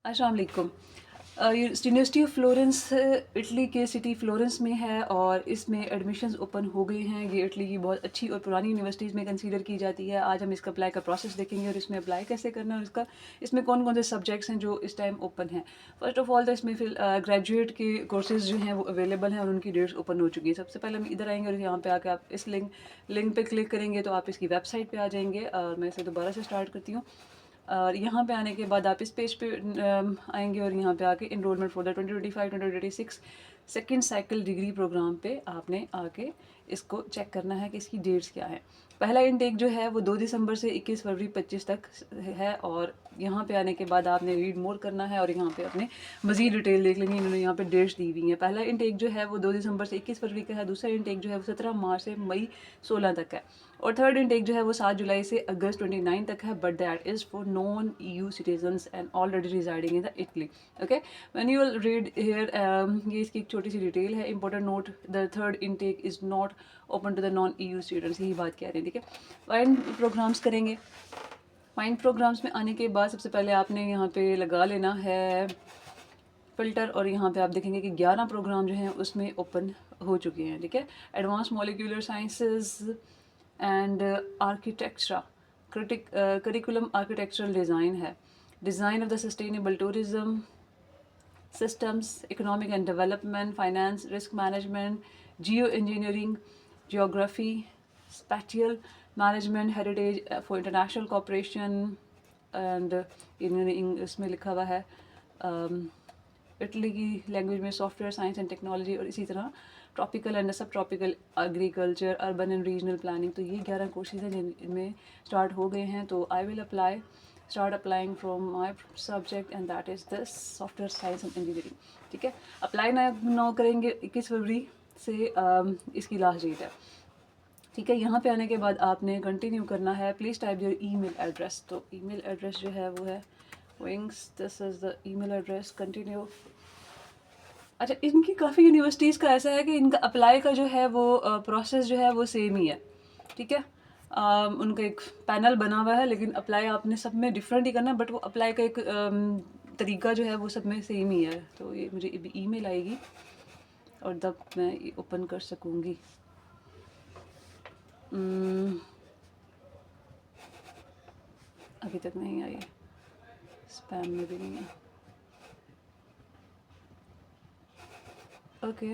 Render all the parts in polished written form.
अस्सलाम वालेकुम। University of Florence Italy के सिटी फ्लोरेंस में है और इसमें एडमिशन्स ओपन हो गए हैं। ये इटली की बहुत अच्छी और पुरानी यूनिवर्सिटीज़ में कंसीडर की जाती है। आज हम इसका अप्लाई का प्रोसेस देखेंगे और इसमें अप्लाई कैसे करना है और इसमें कौन कौन से सब्जेक्ट्स हैं जो इस टाइम ओपन हैं। फ़र्स्ट ऑफ़ ऑल तो इसमें फिर ग्रेजुएट के कोर्सेज़ जो हैं वो अवेलेबल हैं और उनकी डेट्स ओपन हो चुकी हैं। सबसे पहले हम इधर आएँगे और यहाँ पे आके आप इस लिंक पे क्लिक करेंगे तो आप इसकी वेबसाइट पे आ जाएँगे। मैं इसे दोबारा से स्टार्ट करती हूँ। और यहाँ पे आने के बाद आप इस पेज पे आएंगे और यहाँ पे आके enrolment for the 2025-2026 second cycle degree programme पे आपने आके इसको चेक करना है कि इसकी डेट्स क्या है। पहला इनटेक जो है वो 2 दिसंबर से 21 फरवरी 25 तक है और यहाँ पे आने के बाद आपने रीड मोर करना है और यहाँ पे अपने मज़ीद डिटेल देख लेंगे। इन्होंने यहाँ पे डेट्स दी हुई हैं। पहला इनटेक जो है वो 2 दिसंबर से 21 फरवरी का है। दूसरा इनटेक जो है वो 17 मार्च से मई 16 तक है और थर्ड इनटेक जो है वो 7 जुलाई से अगस्त 29 तक है, but that is for non EU citizens and already residing in the Italy. Okay, when you will read here, ये इसकी एक छोटी सी डिटेल है। Important note, the third intake is not open to the non EU students, यही बात कह रहे हैं। ठीक है, फाइन प्रोग्राम्स करेंगे। फाइन प्रोग्राम्स में आने के बाद सबसे पहले आपने यहाँ पे लगा लेना है फ़िल्टर और यहाँ पे आप देखेंगे कि 11 प्रोग्राम जो हैं उसमें ओपन हो चुके हैं। ठीक है, advance molecular sciences and architecture, curriculum architectural design है, design of the sustainable tourism systems, economic and development, finance, risk management, geoengineering, geography, spatial management, heritage for international cooperation and इन्होंने इसमें लिखा हुआ है इटली की लैंग्वेज में software science and technology और इसी तरह ट्रॉपिकल एंड सब tropical agriculture, urban and regional planning. तो ये 11 कोर्सेज हैं जिनमें स्टार्ट हो गए हैं। तो I will start applying from my subject and that is this software science and engineering. ठीक है, अप्लाई नाउ करेंगे 21 फरवरी से इसकी लास्ट डेट है। ठीक है, यहाँ पे आने के बाद आपने कंटिन्यू करना है। Please type your email address. तो ईमेल एड्रेस जो है वो है wings, this is the email address. Continue. अच्छा, इनकी काफ़ी यूनिवर्सिटीज़ का ऐसा है कि इनका अप्लाई का जो है वो प्रोसेस जो है वो सेम ही है। ठीक है, उनका एक पैनल बना हुआ है लेकिन अप्लाई आपने सब में डिफरेंट ही करना है, बट वो अप्लाई का एक तरीका जो है वो सब में सेम ही है। तो ये मुझे ईमेल आएगी और तब मैं ये ओपन कर सकूँगी। अभी तक नहीं आई, स्पैम में भी नहीं है। ओके,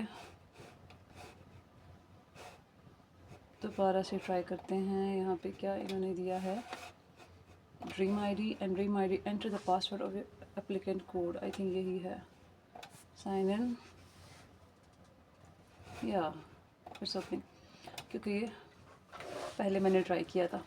दोबारा से ट्राई करते हैं। यहाँ पे क्या इन्होंने दिया है, dream ID enter the password of applicant code, I think यही है। साइन इन या फिर समथिंग, क्योंकि पहले मैंने ट्राई किया था।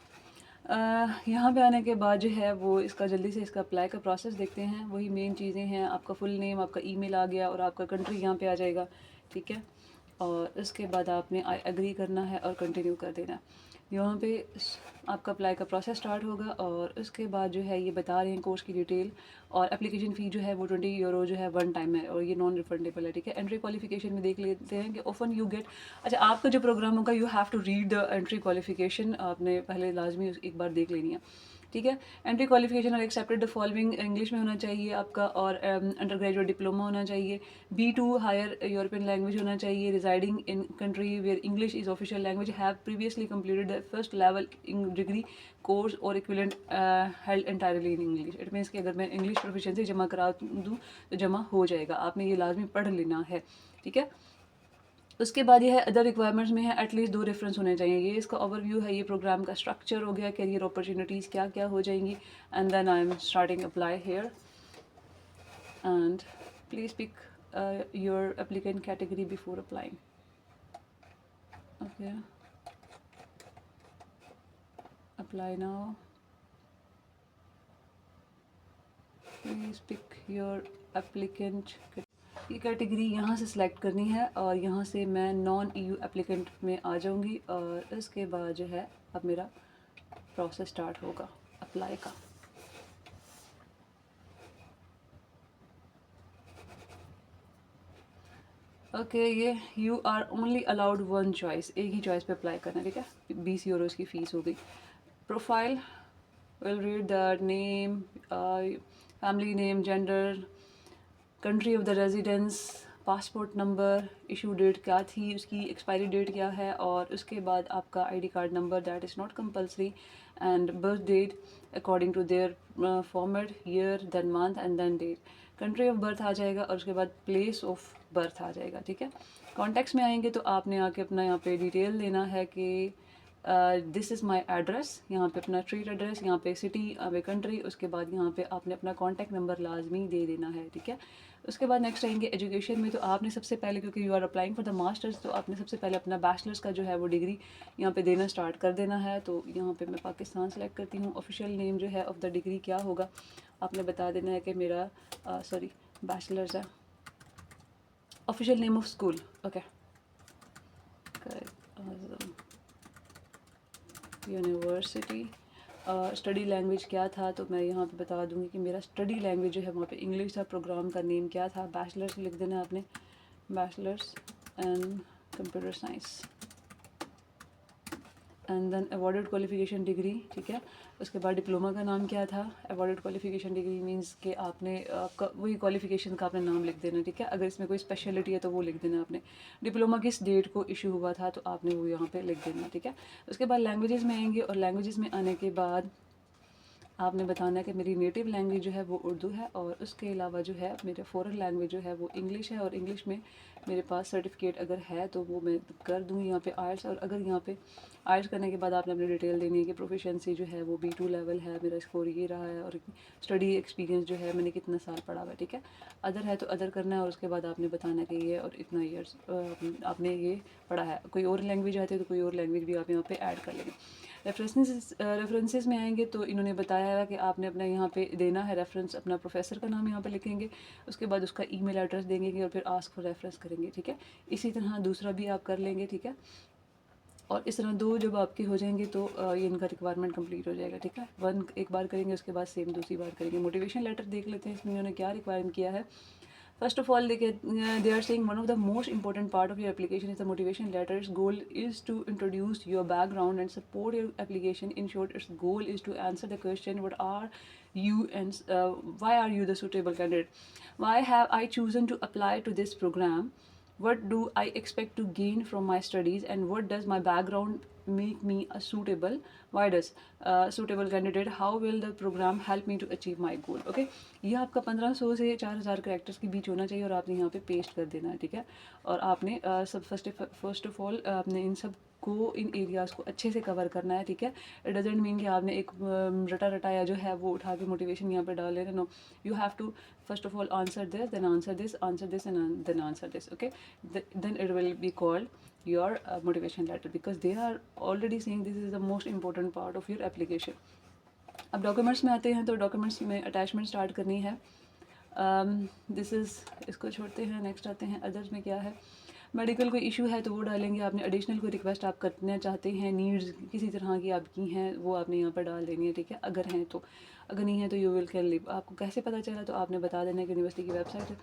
यहाँ पे आने के बाद जो है वो इसका जल्दी से इसका अप्लाई का प्रोसेस देखते हैं। वही मेन चीज़ें हैं, आपका फुल नेम, आपका ईमेल आ गया और आपका कंट्री यहाँ पे आ जाएगा। ठीक है, और इसके बाद आपने आई एग्री करना है और कंटिन्यू कर देना। यहाँ पे आपका अप्लाई का प्रोसेस स्टार्ट होगा और उसके बाद जो है ये बता रहे हैं कोर्स की डिटेल और एप्लीकेशन फ़ी जो है वो 20 यूरो जो है वन टाइम है और ये नॉन रिफंडेबल है। ठीक है, एंट्री क्वालिफिकेशन में देख लेते हैं कि ऑफन यू गेट। अच्छा, आपका जो प्रोग्राम होगा you have to read the entry qualification, आपने पहले लाजमी एक बार देख लेनी है। ठीक है, एंट्री क्वालिफिकेशन और एक्सेप्टेड द फॉलोइंग, इंग्लिश में होना चाहिए आपका और अंडर ग्रेजुएट डिप्लोमा होना चाहिए, B2 हायर यूरोपियन लैंग्वेज होना चाहिए, residing in country where English is official language, have previously completed the first level degree course और equivalent held entirely in English. It means कि अगर मैं इंग्लिश प्रोफिशिएंसी जमा करा दूँ तो जमा हो जाएगा, आपने ये लाजमी पढ़ लेना है। ठीक है, उसके बाद ये है अदर रिक्वायरमेंट्स में है एटलीस्ट 2 रेफरेंस होने चाहिए। ये इसका ओवरव्यू है, ये प्रोग्राम का स्ट्रक्चर हो गया, करियर अपॉर्चुनिटीज़ क्या क्या हो जाएंगी। And then I am starting apply here and please pick your applicant category before applying. Okay, apply now, please pick your applicant. ये कैटेगरी यहाँ से सिलेक्ट करनी है और यहाँ से मैं नॉन EU एप्लीकेंट में आ जाऊँगी और इसके बाद जो है अब मेरा प्रोसेस स्टार्ट होगा अप्लाई का। ओके, ये you are only allowed one choice, एक ही चॉइस पे अप्लाई करना है। ठीक है, 20 यूरो की फ़ीस हो गई। Profile will read the name, family name, gender, country of the residence, passport number, issue date क्या थी, उसकी एक्सपायरी डेट क्या है, और उसके बाद आपका ID card number, that is not compulsory, and birth date according to their format, year, then month and then date. Country of birth आ जाएगा और उसके बाद प्लेस ऑफ बर्थ आ जाएगा, ठीक है। कॉन्टैक्ट्स में आएंगे तो आपने आके अपना यहाँ पे डिटेल देना है कि दिस इज़ माई एड्रेस, यहाँ पे अपना स्ट्रीट एड्रेस, यहाँ पे सिटी, यहाँ पे कंट्री, उसके बाद यहाँ पे आपने अपना कॉन्टैक्ट नंबर लाजमी दे देना है, ठीक है। उसके बाद नेक्स्ट आएंगे एजुकेशन में, तो आपने सबसे पहले, क्योंकि you are applying for the masters, तो आपने सबसे पहले अपना बैचलर्स का जो है वो डिग्री यहाँ पे देना स्टार्ट कर देना है। तो यहाँ पे मैं पाकिस्तान सेलेक्ट करती हूँ। ऑफिशियल नेम जो है ऑफ द डिग्री क्या होगा, आपने बता देना है कि मेरा बैचलर्स है। Official name of school, okay, university. Study language क्या था, तो मैं यहाँ पे बता दूँगी कि मेरा स्टडी लैंग्वेज जो है वहाँ पे इंग्लिश था। प्रोग्राम का नेम क्या था, बैचलर्स लिख देना है आपने, bachelors and computer science, and then awarded qualification degree, ठीक है। उसके बाद डिप्लोमा का नाम क्या था, अवॉर्डेड क्वालिफिकेशन डिग्री मींस कि आपने आपका वही क्वालिफिकेशन का आपने नाम लिख देना, ठीक है। अगर इसमें कोई स्पेशलिटी है तो वो लिख देना आपने। डिप्लोमा किस डेट को इशू हुआ था, तो आपने वो यहाँ पे लिख देना, ठीक है। उसके बाद लैंग्वेजेस में आएंगे, और लैंग्वेजेस में आने के बाद आपने बताना है कि मेरी नेटिव लैंग्वेज जो है वो उर्दू है, और उसके अलावा जो है मेरे फॉरेन लैंग्वेज जो है वो इंग्लिश है, और इंग्लिश में मेरे पास सर्टिफिकेट अगर है तो वो मैं कर दूँगी यहाँ पे आयल्स। और अगर यहाँ पे आयल्स करने के बाद आपने अपनी डिटेल देनी है कि प्रोफिशिएंसी जो है वो B2 लेवल है, मेरा स्कोर ये रहा है, और स्टडी एक्सपीरियंस जो है मैंने कितना साल पढ़ा हुआ है, ठीक है। अदर है तो अदर करना है, और उसके बाद आपने बताना कि ये और इतना ईयर्स आपने ये पढ़ा है। कोई और लैंग्वेज आती है तो कोई और लैंग्वेज भी आप यहाँ पे ऐड कर लेंगे। रेफरेंसेस में आएंगे तो इन्होंने बताया है कि आपने अपना यहाँ पे देना है रेफरेंस, अपना प्रोफेसर का नाम यहाँ पे लिखेंगे, उसके बाद उसका ईमेल एड्रेस देंगे और फिर आस्क फॉर रेफरेंस करेंगे, ठीक है। इसी तरह दूसरा भी आप कर लेंगे, ठीक है। और इस तरह दो जब आपके हो जाएंगे तो ये इनका रिक्वायरमेंट कंप्लीट हो जाएगा, ठीक है। वन एक बार करेंगे, उसके बाद सेम दूसरी बार करेंगे। मोटिवेशन लेटर देख लेते हैं इसमें इन्होंने क्या रिक्वायरमेंट किया है। First of all, they are saying one of the most important part of your application is the motivation letter. Its goal is to introduce your background and support your application. In short, its goal is to answer the question, what are you and why are you the suitable candidate? Why have I chosen to apply to this program? What do I expect to gain from my studies, and what does my background make me a suitable suitable candidate? How will the program help me to achieve my goal? Okay, ये आपका 1500 से 4000 characters के बीच होना चाहिए, और आपने यहाँ पे पेस्ट कर देना है, ठीक है। और आपने सब फर्स्ट ऑफ ऑल आपने इन सब को, इन एरियाज़ को अच्छे से कवर करना है, ठीक है। इट डजेंट मीन कि आपने एक रटा रटाया जो है वो उठा के मोटिवेशन यहाँ पे डाल लेना। No, you have to first of all answer this, then answer this, and then answer this, okay. Then it will be called your motivation letter, because they are already saying this is the most important part of your application. अब documents में आते हैं, तो documents में attachment start करनी है। This is, इसको छोड़ते हैं, नेक्स्ट आते हैं अदर्स में क्या है। मेडिकल कोई इशू है तो वो डालेंगे आपने। एडिशनल कोई रिक्वेस्ट आप करना चाहते हैं, नीड्स किसी तरह की आपकी हैं, वो आपने यहाँ पर डाल देनी है, ठीक है। अगर हैं तो, अगर नहीं है तो यू विल कैन लिव। आपको कैसे पता चला, तो आपने बता देना है कि यूनिवर्सिटी की वेबसाइट है,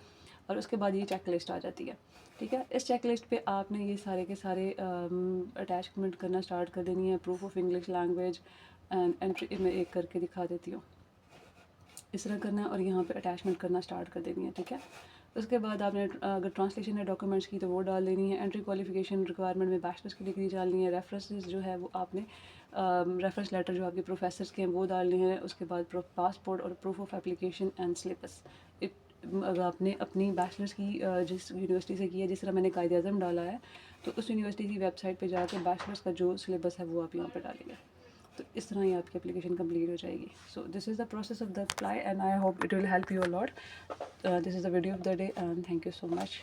और उसके बाद ये चेक लिस्ट आ जाती है, ठीक है। इस चेक लिस्ट पर आपने ये सारे के सारे अटैचमेंट करना स्टार्ट कर देनी है। Proof of English language and entry, मैं एक करके दिखा देती हूँ। इस तरह करना है, और यहाँ पे अटैचमेंट करना स्टार्ट कर देनी है, ठीक है। उसके बाद आपने अगर ट्रांसलेशन है डॉक्यूमेंट्स की तो वो डाल देनी है। एंट्री क्वालिफिकेशन रिक्वायरमेंट में बैचलर्स की डिग्री डालनी है। रेफरेंसेस जो है वो आपने रेफरेंस लेटर जो आपके प्रोफेसर्स के हैं वो डालने हैं। उसके बाद पासपोर्ट और proof of application and syllabus. अगर आपने अपनी बैचलर्स की जिस यूनिवर्सिटी से की है, जिस तरह मैंने कायद-ए-आज़म डाला है, तो उस यूनिवर्सिटी की वेबसाइट पे जाकर बैचलर्स का जो सिलेबस है वो आप यहाँ पर डालेंगे। तो इस तरह ही आपकी एप्लीकेशन कंप्लीट हो जाएगी। So this is the process of the apply, and I hope it will help you a lot. This is the video of the day, and thank you so much.